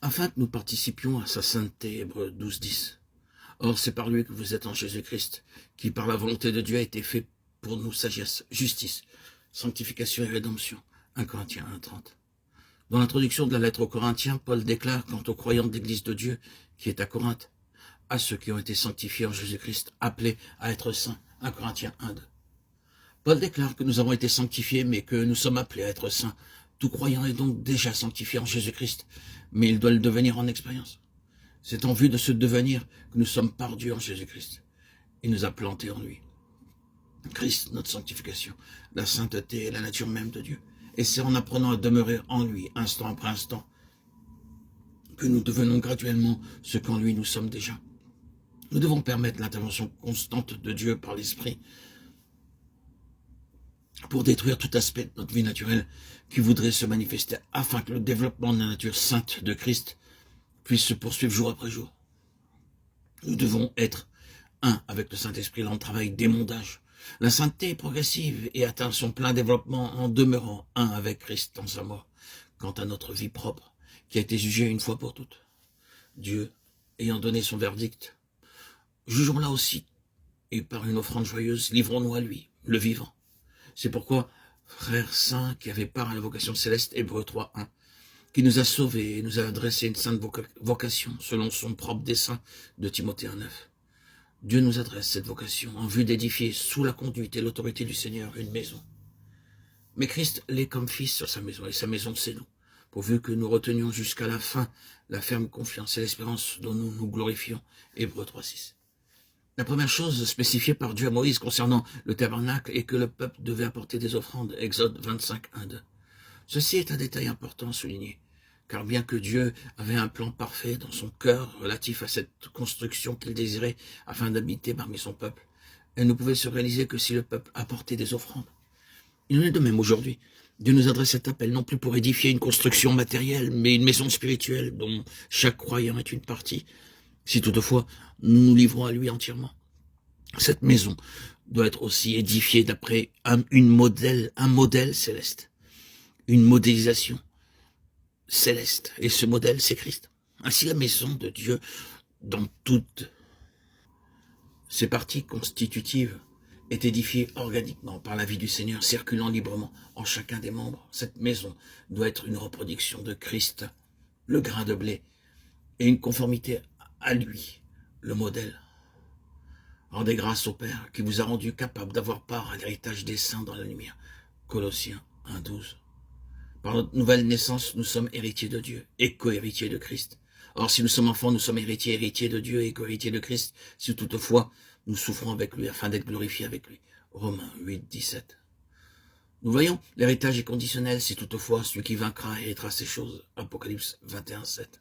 afin que nous participions à sa sainteté, Hébreux 12, 10. Or, c'est par lui que vous êtes en Jésus-Christ, qui par la volonté de Dieu a été fait pour nous sagesse, justice, sanctification et rédemption. 1 Corinthiens 1, 30. Dans l'introduction de la lettre aux Corinthiens, Paul déclare quant aux croyants de l'Église de Dieu, qui est à Corinthe, à ceux qui ont été sanctifiés en Jésus-Christ, appelés à être saints. 1 Corinthiens 1, 2. Paul déclare que nous avons été sanctifiés, mais que nous sommes appelés à être saints. Tout croyant est donc déjà sanctifié en Jésus-Christ, mais il doit le devenir en expérience. C'est en vue de ce devenir que nous sommes par Dieu en Jésus-Christ. Il nous a plantés en lui. Christ, notre sanctification, la sainteté et la nature même de Dieu. Et c'est en apprenant à demeurer en lui, instant après instant, que nous devenons graduellement ce qu'en lui nous sommes déjà. Nous devons permettre l'intervention constante de Dieu par l'Esprit pour détruire tout aspect de notre vie naturelle qui voudrait se manifester afin que le développement de la nature sainte de Christ puisse se poursuivre jour après jour. Nous devons être un avec le Saint-Esprit dans le travail d'émondage. La sainteté est progressive et atteint son plein développement en demeurant un avec Christ dans sa mort. Quant à notre vie propre, qui a été jugée une fois pour toutes, Dieu ayant donné son verdict, jugeons-la aussi, et par une offrande joyeuse, livrons-nous à lui, le vivant. C'est pourquoi, frères saints qui avaient part à la vocation céleste, Hébreux 3, 1, qui nous a sauvés et nous a adressé une sainte vocation selon son propre dessein de Timothée 1, 9. Dieu nous adresse cette vocation en vue d'édifier sous la conduite et l'autorité du Seigneur une maison. Mais Christ l'est comme fils sur sa maison, et sa maison c'est nous, pourvu que nous retenions jusqu'à la fin la ferme confiance et l'espérance dont nous nous glorifions. Hébreux 3, 6. La première chose spécifiée par Dieu à Moïse concernant le tabernacle est que le peuple devait apporter des offrandes. Exode 25, 1, 2. Ceci est un détail important à souligner, car bien que Dieu avait un plan parfait dans son cœur relatif à cette construction qu'il désirait afin d'habiter parmi son peuple, elle ne pouvait se réaliser que si le peuple apportait des offrandes. Il en est de même aujourd'hui. Dieu nous adresse cet appel non plus pour édifier une construction matérielle, mais une maison spirituelle dont chaque croyant est une partie, si toutefois nous nous livrons à lui entièrement. Cette maison doit être aussi édifiée d'après un modèle céleste, une modélisation céleste. Et ce modèle, c'est Christ. Ainsi, la maison de Dieu, dans toutes ses parties constitutives, est édifiée organiquement par la vie du Seigneur, circulant librement en chacun des membres. Cette maison doit être une reproduction de Christ, le grain de blé, et une conformité à lui, le modèle. Rendez grâce au Père qui vous a rendu capable d'avoir part à l'héritage des saints dans la lumière. Colossiens 1, 12. Par notre nouvelle naissance, nous sommes héritiers de Dieu et co-héritiers de Christ. Or, si nous sommes enfants, nous sommes héritiers de Dieu et co-héritiers de Christ, si toutefois nous souffrons avec lui afin d'être glorifiés avec lui. Romains 8, 17. Nous voyons, l'héritage est conditionnel si toutefois celui qui vaincra héritera ces choses. Apocalypse 21, 7.